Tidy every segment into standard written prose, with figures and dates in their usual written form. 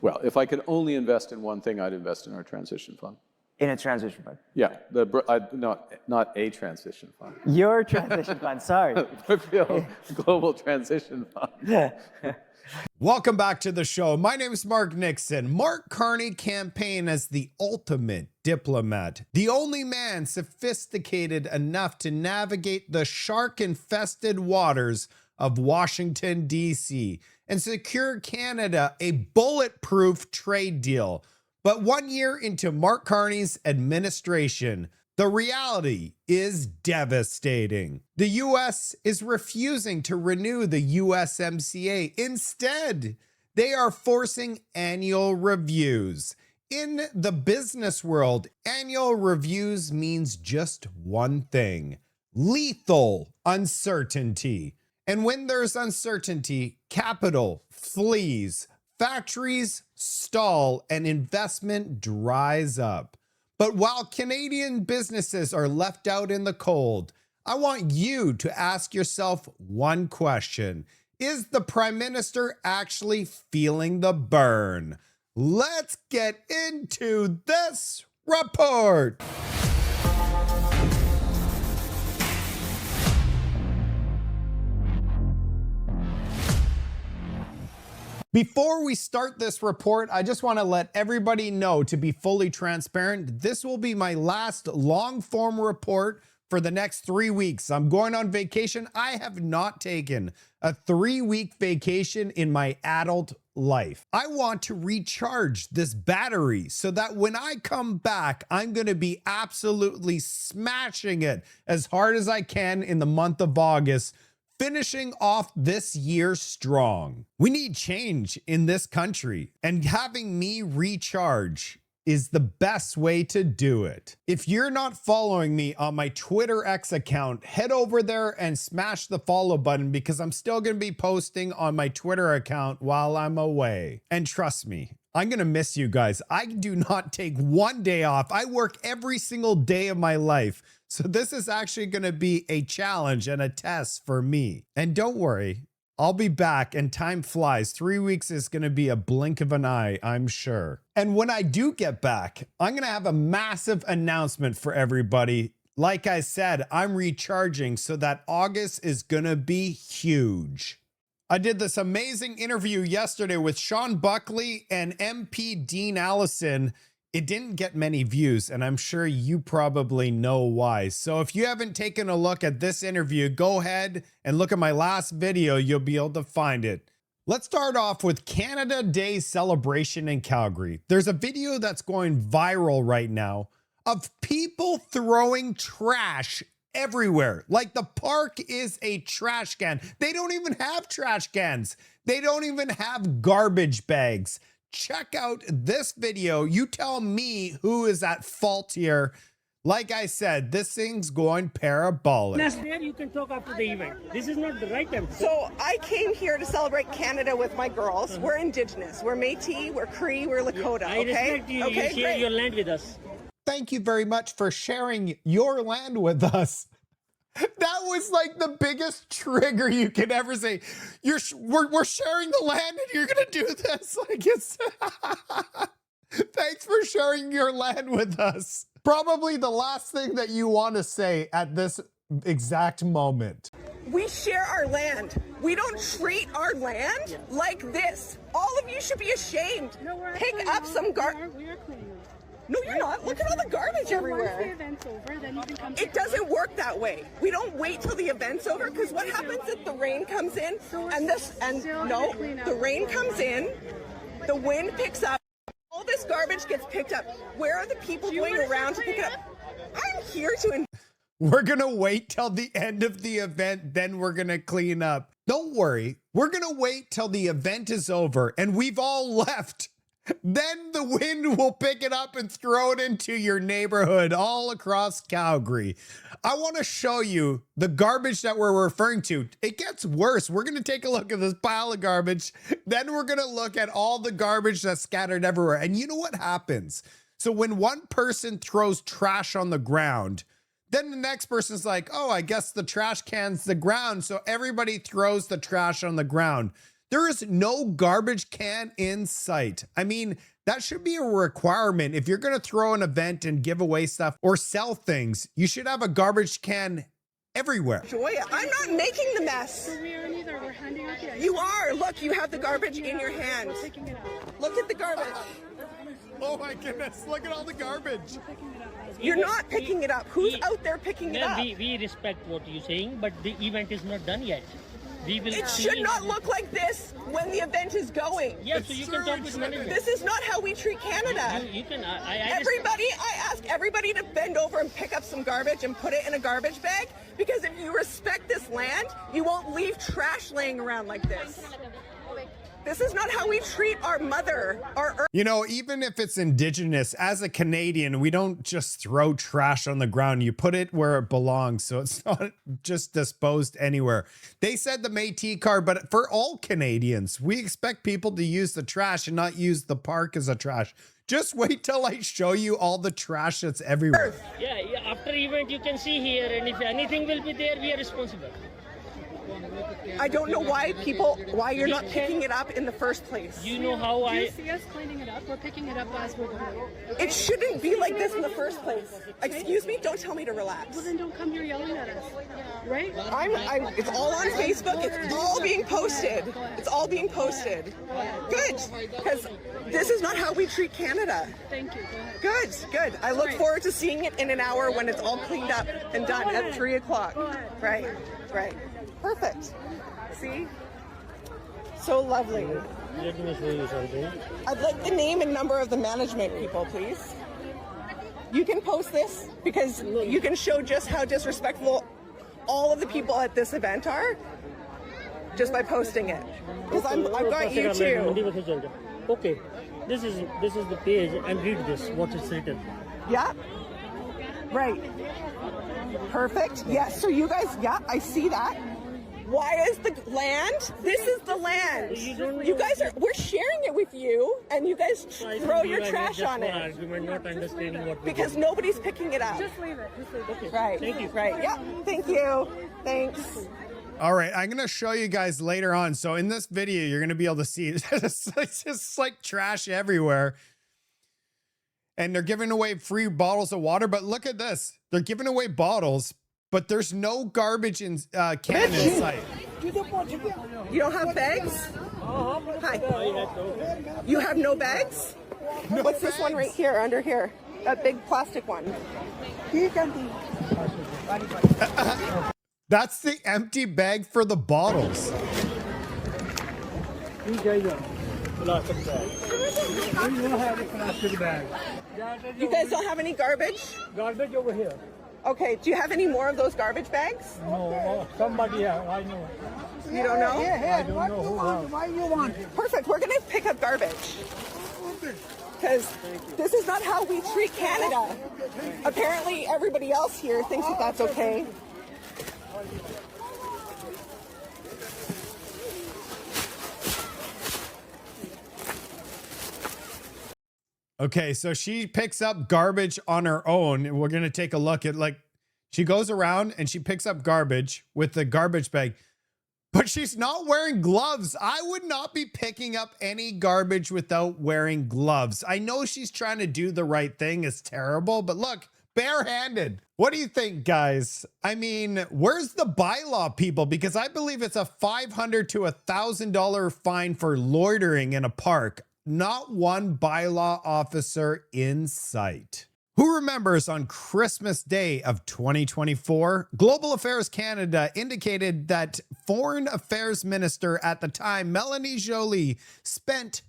Well, if I could only invest in one thing, I'd invest in our transition fund. In a transition fund? Yeah, not a transition fund. Your transition fund, sorry. Brookfield Global Transition Fund. Welcome back to the show. My name is Mark Nixon. Mark Carney campaigned as the ultimate diplomat, the only man sophisticated enough to navigate the shark-infested waters of Washington, D.C. and secure Canada a bulletproof trade deal. But 1 year into Mark Carney's administration, the reality is devastating. The U.S. is refusing to renew the USMCA. Instead, they are forcing annual reviews. In the business world, annual reviews means just one thing: lethal uncertainty. And when there's uncertainty, capital flees, factories stall, and investment dries up. But while Canadian businesses are left out in the cold, I want you to ask yourself one question. Is the Prime Minister actually feeling the burn? Let's get into this report. Before we start this report, I just want to let everybody know, to be fully transparent, this will be my last long-form report for the next 3 weeks. I'm going on vacation. I have not taken a 3-week vacation in my adult life. I want to recharge this battery so that when I come back, I'm going to be absolutely smashing it as hard as I can in the month of August, finishing off this year strong. We need change in this country, and having me recharge is the best way to do it. If you're not following me on my Twitter X account, head over there and smash the follow button, because I'm still going to be posting on my Twitter account while I'm away. And trust me, I'm going to miss you guys. I do not take one day off. I work every single day of my life. So this is actually going to be a challenge and a test for me. And don't worry, I'll be back, and time flies. 3 weeks is going to be a blink of an eye, I'm sure. And when I do get back, I'm going to have a massive announcement for everybody. Like I said, I'm recharging, so that August is going to be huge. I did this amazing interview yesterday with Sean Buckley and MP Dean Allison. It didn't get many views, and I'm sure you probably know why. So if you haven't taken a look at this interview, go ahead and look at my last video. You'll be able to find it. Let's start off with Canada Day celebration in Calgary. There's a video that's going viral right now of people throwing trash everywhere. Like the park is a trash can. They don't even have trash cans. They don't even have garbage bags. Check out this video. You tell me who is at fault here. Like I said, this thing's going parabolic. There you can talk after the event. This is not the right time. So I came here to celebrate Canada with my girls. We're Indigenous. We're Métis. We're Cree. We're Lakota. I respect you. Okay, You share your land with us. Thank you very much for sharing your land with us. That was like the biggest trigger you could ever say. We're sharing the land and you're gonna do this. Like, it's thanks for sharing your land with us. Probably the last thing that you want to say at this exact moment. We share our land. We don't treat our land like this. All of you should be ashamed. Pick up some garbage. We are cleaning. No, you're not. Look at all the garbage everywhere. Once the event's over, then you can come. It doesn't work that way. We don't wait till the event's over, because what happens if the rain comes in the rain comes in, the wind picks up, all this garbage gets picked up. Where are the people going around to pick it up? I'm here to. We're going to wait till the end of the event, then we're going to clean up. Don't worry. We're going to wait till the event is over and we've all left. Then the wind will pick it up and throw it into your neighborhood all across Calgary. I want to show you the garbage that we're referring to. It gets worse. We're going to take a look at this pile of garbage. Then we're going to look at all the garbage that's scattered everywhere. And you know what happens? So when one person throws trash on the ground, then the next person's like, oh, I guess the trash can's the ground. So everybody throws the trash on the ground. There is no garbage can in sight. I mean, that should be a requirement. If you're going to throw an event and give away stuff or sell things, you should have a garbage can everywhere. Joya, I'm not making the mess. We aren't either. We're handing out the ice. You are. Look, you have the garbage in your hand. We're picking it up. Look at the garbage. Oh my goodness, look at all the garbage. You're not picking it up. Who's out there picking it up? We respect what you're saying, but the event is not done yet. We will It see- should not look like this when the event is going. Yeah, so you can talk with management. This is not how we treat Canada. You can. I just, I ask everybody to bend over and pick up some garbage and put it in a garbage bag, because if you respect this land, you won't leave trash laying around like this. This is not how we treat our mother, our earth. You know, even if it's Indigenous, as a Canadian, we don't just throw trash on the ground. You put it where it belongs, so it's not just disposed anywhere. They said the Métis card, but for all Canadians, we expect people to use the trash and not use the park as a trash. Just wait till I show you all the trash that's everywhere. yeah, after event you can see here, and if anything will be there, we are responsible. I don't know why you're not picking it up in the first place. You know how Do you I. see us cleaning it up? We're picking it up as we're going. It shouldn't be like this in the first place. Excuse me, don't tell me to relax. Well, then don't come here yelling at us, right? It's all on Facebook. It's all being posted. It's all being posted. Good, because this is not how we treat Canada. Thank you. Go ahead. Good, good. I look forward to seeing it in an hour when it's all cleaned up and done at 3 o'clock. Right, right. Perfect. See? So lovely. Let me show you something. I'd like the name and number of the management people, please. You can post this because you can show just how disrespectful all of the people at this event are just by posting it. Because I've got you too. Okay, this is the page, and read this. What is written? Yeah. Right. Perfect. Yes. So you guys, yeah, I see that. Why is the land? This is the land. You guys are, we're sharing it with you, and you guys throw your trash on it. Argument, not understanding what we Because nobody's picking it up. Just leave it. Just leave it. Right. Thank you. Right. Yeah. Thank you. Thanks. All right, I'm going to show you guys later on. So in this video, you're going to be able to see it's just like trash everywhere. And they're giving away free bottles of water. But look at this. They're giving away bottles, but there's no garbage in can in sight. You don't have bags? Hi. You have no bags? No What's this one bags. right here, under here? That big plastic one. That's the empty bag for the bottles. You guys are plastic bag. We don't have a plastic bag. You guys don't have any garbage? Garbage over here. Okay, do you have any more of those garbage bags? No, somebody has. I know. You don't know? I don't know who has. Why you want? Perfect, we're gonna pick up garbage. Because this is not how we treat Canada. Apparently everybody else here thinks that that's okay. Okay, so she picks up garbage on her own. And we're going to take a look at, like, she goes around and she picks up garbage with the garbage bag, but she's not wearing gloves. I would not be picking up any garbage without wearing gloves. I know she's trying to do the right thing. It's terrible, but look, barehanded. What do you think, guys? I mean, where's the bylaw, people? Because I believe it's a $500 to $1,000 fine for loitering in a park. Not one bylaw officer in sight. Who remembers on Christmas Day of 2024, Global Affairs Canada indicated that Foreign Affairs Minister at the time, Melanie Joly, spent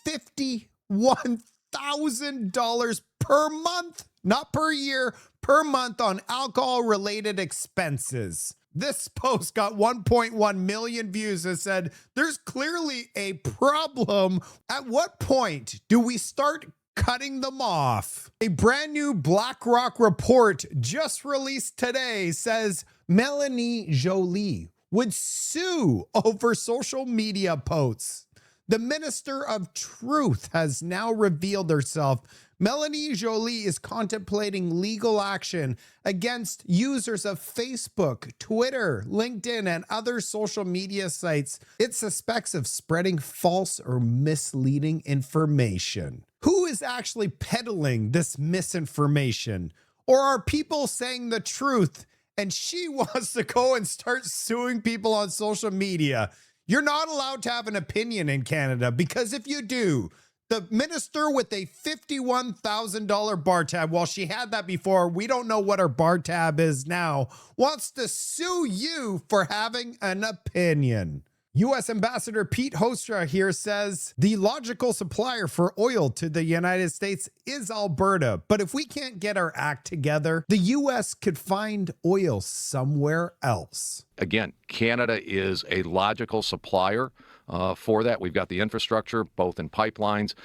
$51,000 per month, not per year, per month on alcohol-related expenses. This post got 1.1 million views and said, there's clearly a problem. At what point do we start cutting them off? A brand new BlackRock report just released today says Melanie Joly would sue over social media posts. The Minister of Truth has now revealed herself. Melanie Joly is contemplating legal action against users of Facebook, Twitter, LinkedIn, and other social media sites it suspects of spreading false or misleading information. Who is actually peddling this misinformation? Or are people saying the truth and she wants to go and start suing people on social media? You're not allowed to have an opinion in Canada, because if you do, the minister with a $51,000 bar tab, while she had that before, we don't know what her bar tab is now, wants to sue you for having an opinion. U.S. Ambassador Pete Hostra here says the logical supplier for oil to the United States is Alberta. But if we can't get our act together, the U.S. could find oil somewhere else. Again, Canada is a logical supplier for that. We've got the infrastructure, both in pipelines.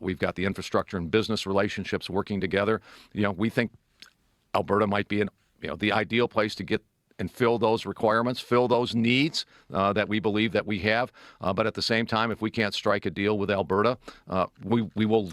We've got the infrastructure and business relationships working together. We think Alberta might be the ideal place to get and fill those requirements, fill those needs that we believe that we have. But at the same time, if we can't strike a deal with Alberta, we will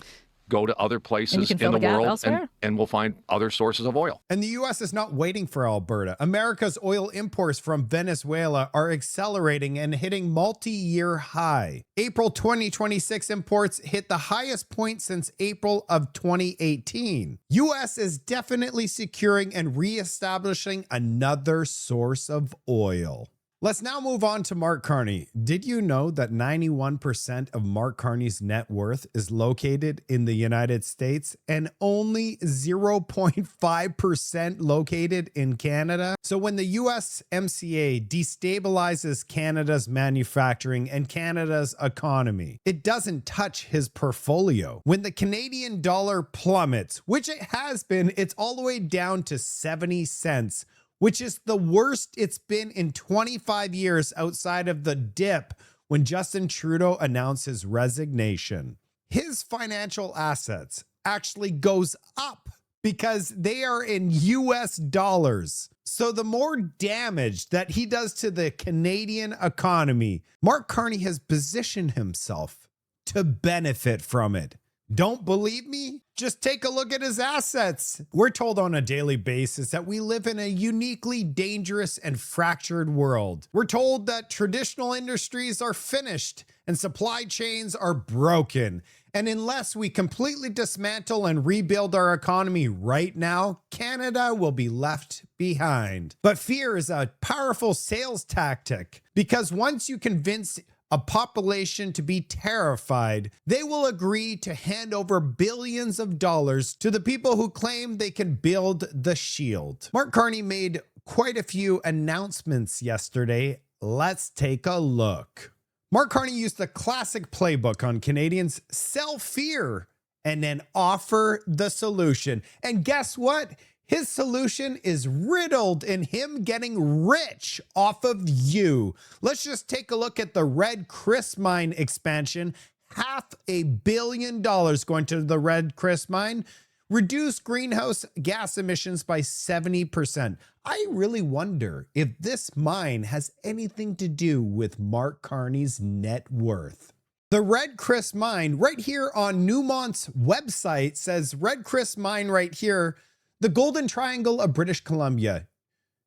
go to other places in the world and we'll find other sources of oil. And the U.S. is not waiting for Alberta. America's oil imports from Venezuela are accelerating and hitting multi-year high. April 2026 imports hit the highest point since April of 2018. U.S. is definitely securing and reestablishing another source of oil. Let's now move on to Mark Carney. Did you know that 91% of Mark Carney's net worth is located in the United States and only 0.5% located in Canada? So when the USMCA destabilizes Canada's manufacturing and Canada's economy, it doesn't touch his portfolio. When the Canadian dollar plummets, which it has been, it's all the way down to 70 cents, which is the worst it's been in 25 years outside of the dip when Justin Trudeau announced his resignation. His financial assets actually goes up because they are in US dollars. So the more damage that he does to the Canadian economy, Mark Carney has positioned himself to benefit from it. Don't believe me? Just take a look at his assets. We're told on a daily basis that we live in a uniquely dangerous and fractured world. We're told that traditional industries are finished and supply chains are broken. And unless we completely dismantle and rebuild our economy right now, Canada will be left behind. But fear is a powerful sales tactic, because once you convince a population to be terrified, they will agree to hand over billions of dollars to the people who claim they can build the shield. Mark Carney made quite a few announcements yesterday. Let's take a look. Mark Carney used the classic playbook on Canadians: sell fear and then offer the solution. And guess what? His solution is riddled in him getting rich off of you. Let's just take a look at the Red Chris Mine expansion. $500 million going to the Red Chris Mine. Reduce greenhouse gas emissions by 70%. I really wonder if this mine has anything to do with Mark Carney's net worth. The Red Chris Mine right here on Newmont's website says Red Chris Mine right here, the Golden Triangle of British Columbia.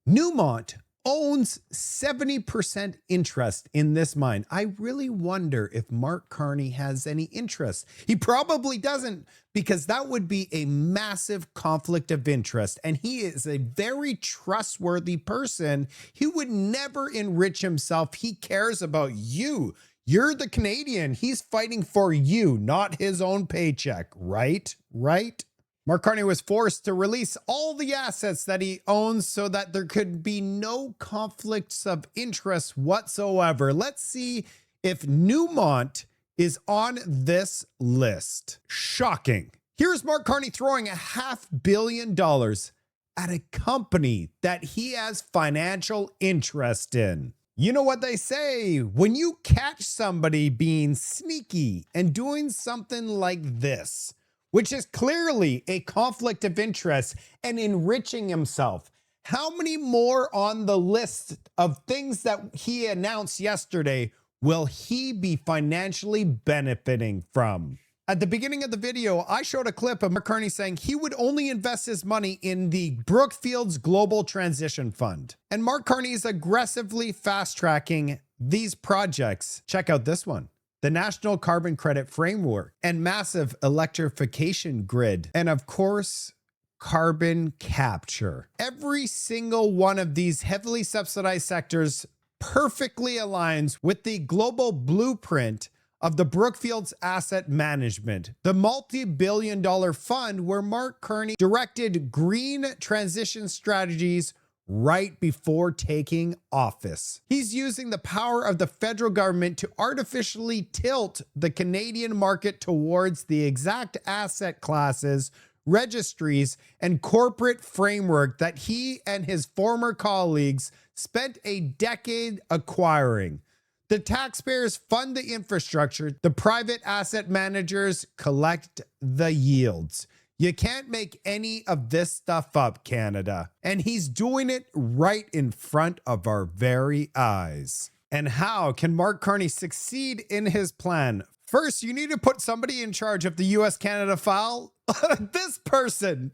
Newmont owns 70% interest in this mine. I really wonder if Mark Carney has any interest. He probably doesn't, because that would be a massive conflict of interest. And he is a very trustworthy person. He would never enrich himself. He cares about you. You're the Canadian. He's fighting for you, not his own paycheck, right? Right? Mark Carney was forced to release all the assets that he owns so that there could be no conflicts of interest whatsoever. Let's see if Newmont is on this list. Shocking. Here's Mark Carney throwing $500 million at a company that he has financial interest in. You know what they say, when you catch somebody being sneaky and doing something like this, which is clearly a conflict of interest and enriching himself. How many more on the list of things that he announced yesterday will he be financially benefiting from? At the beginning of the video, I showed a clip of Mark Carney saying he would only invest his money in the Brookfield's Global Transition Fund. And Mark Carney is aggressively fast-tracking these projects. Check out this one: the National Carbon Credit Framework and massive electrification grid. And of course, carbon capture. Every single one of these heavily subsidized sectors perfectly aligns with the global blueprint of the Brookfield's asset management, the multi-billion-dollar fund where Mark Carney directed green transition strategies right before taking office. He's using the power of the federal government to artificially tilt the Canadian market towards the exact asset classes, registries, and corporate framework that he and his former colleagues spent a decade acquiring. The taxpayers fund the infrastructure, the private asset managers collect the yields. You can't make any of this stuff up, Canada. And he's doing it right in front of our very eyes. And how can Mark Carney succeed in his plan? First, you need to put somebody in charge of the US-Canada file. This person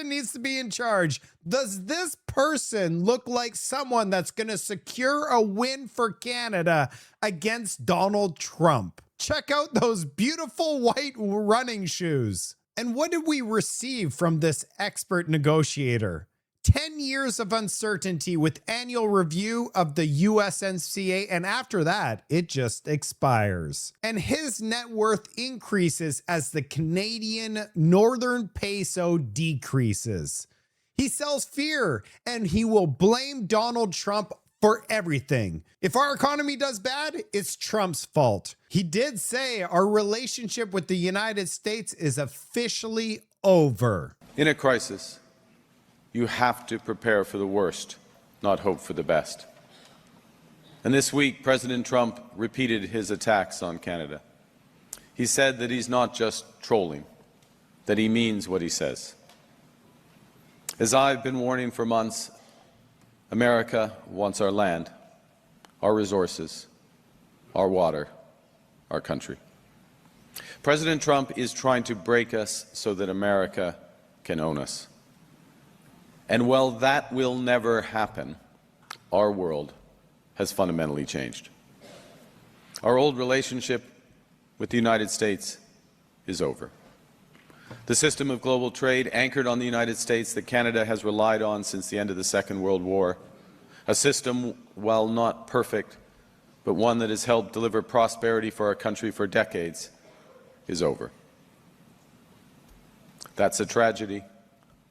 needs to be in charge. Does this person look like someone that's going to secure a win for Canada against Donald Trump? Check out those beautiful white running shoes. And what did we receive from this expert negotiator? 10 years of uncertainty with annual review of the USMCA, and after that, it just expires. And his net worth increases as the Canadian Northern Peso decreases. He sells fear, and he will blame Donald Trump for everything. If our economy does bad, it's Trump's fault. He did say our relationship with the United States is officially over. In a crisis, you have to prepare for the worst, not hope for the best. And this week, President Trump repeated his attacks on Canada. He said that he's not just trolling, that he means what he says. As I've been warning for months, America wants our land, our resources, our water, our country. President Trump is trying to break us so that America can own us. And while that will never happen, our world has fundamentally changed. Our old relationship with the United States is over. The system of global trade anchored on the United States that Canada has relied on since the end of the Second World War, a system, while not perfect, but one that has helped deliver prosperity for our country for decades, is over. That's a tragedy,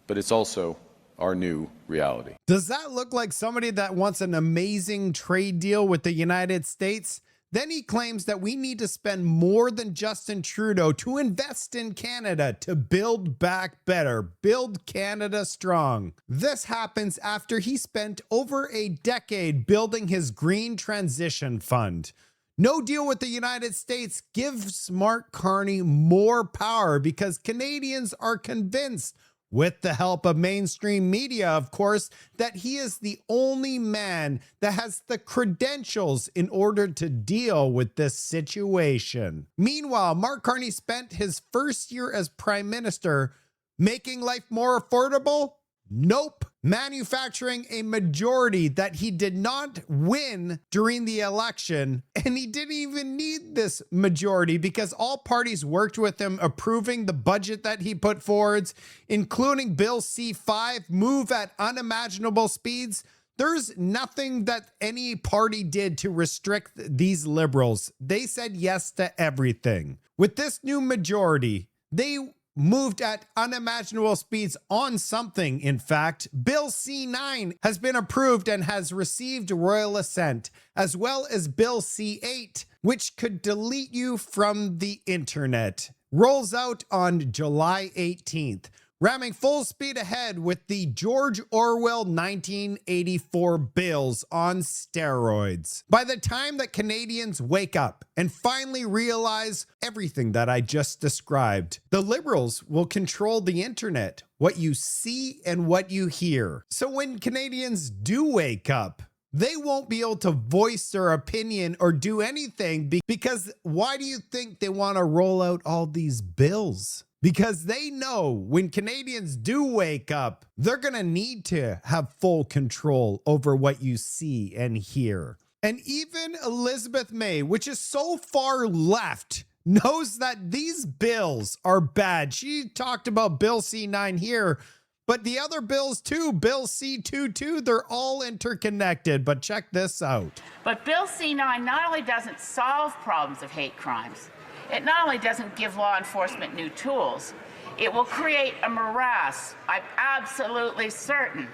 but it's also our new reality. Does that look like somebody that wants an amazing trade deal with the United States? Then he claims that we need to spend more than Justin Trudeau to invest in Canada to build back better, build Canada strong. This happens after he spent over a decade building his Green Transition Fund. No deal with the United States gives Mark Carney more power because Canadians are convinced, with the help of mainstream media, of course, that he is the only man that has the credentials in order to deal with this situation. Meanwhile, Mark Carney spent his first year as Prime Minister making life more affordable? Nope. Manufacturing a majority that he did not win during the election. And he didn't even need this majority because all parties worked with him approving the budget that he put forwards, including Bill C-5, move at unimaginable speeds. There's nothing that any party did to restrict these liberals. They said yes to everything. With this new majority, they moved at unimaginable speeds on something. In fact, Bill C-9 has been approved and has received royal assent, as well as Bill C-8, which could delete you from the internet. Rolls out on July 18th, ramming full speed ahead with the George Orwell 1984 bills on steroids. By the time that Canadians wake up and finally realize everything that I just described, the liberals will control the internet, what you see and what you hear. So when Canadians do wake up, They won't be able to voice their opinion or do anything because why do you think they want to roll out all these bills? Because they know when Canadians do wake up, they're going to need to have full control over what you see and hear. And even Elizabeth May, which is so far left, knows that these bills are bad. She talked about Bill C9 here, but the other bills too, Bill C22, they're all interconnected. But check this out. But Bill C9 not only doesn't solve problems of hate crimes, it not only doesn't give law enforcement new tools, it will create a morass. I'm absolutely certain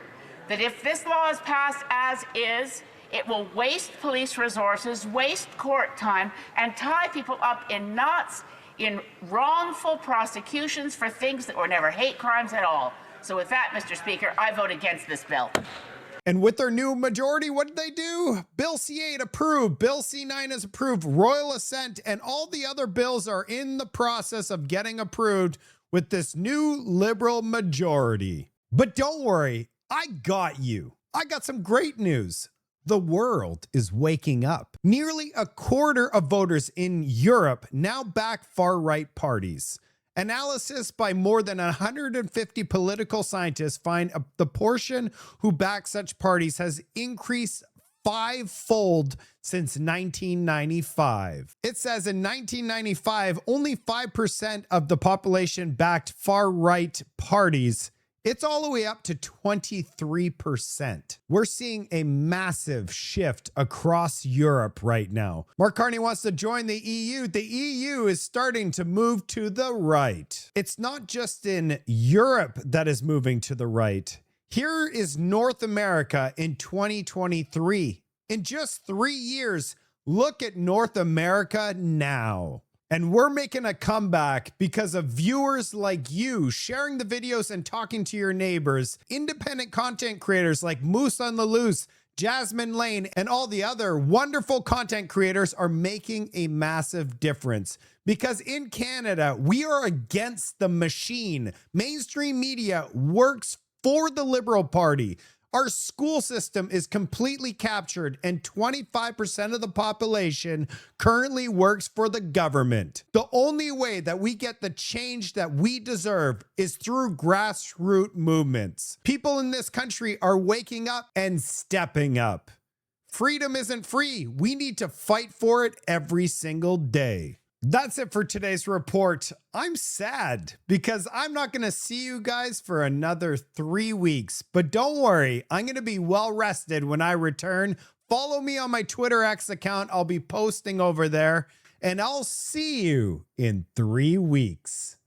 that if this law is passed as is, it will waste police resources, waste court time, and tie people up in knots in wrongful prosecutions for things that were never hate crimes at all. So with that, Mr. Speaker, I vote against this bill. And with their new majority, what did they do? Bill C8 approved, Bill C9 is approved, royal assent, and all the other bills are in the process of getting approved with this new Liberal majority. But don't worry, I got you. I got some great news. The world is waking up. Nearly a quarter of voters in Europe now back far-right parties. Analysis by more than 150 political scientists find the portion who back such parties has increased fivefold since 1995. It says in 1995, only 5% of the population backed far-right parties. It's all the way up to 23%. We're seeing a massive shift across Europe right now. Mark Carney wants to join the EU. The EU is starting to move to the right. It's not just in Europe that is moving to the right. Here is North America in 2023. In just 3 years, look at North America now. And we're making a comeback because of viewers like you sharing the videos and talking to your neighbors, independent content creators like Moose on the Loose, Jasmine Lane, and all the other wonderful content creators are making a massive difference. Because in Canada, we are against the machine. Mainstream media works for the Liberal Party. Our school system is completely captured and 25% of the population currently works for the government. The only way that we get the change that we deserve is through grassroots movements. People in this country are waking up and stepping up. Freedom isn't free. We need to fight for it every single day. That's it for today's report. I'm sad because I'm not going to see you guys for another 3 weeks, but don't worry, I'm going to be well rested when I return. Follow me on my Twitter X account. I'll be posting over there, and I'll see you in 3 weeks.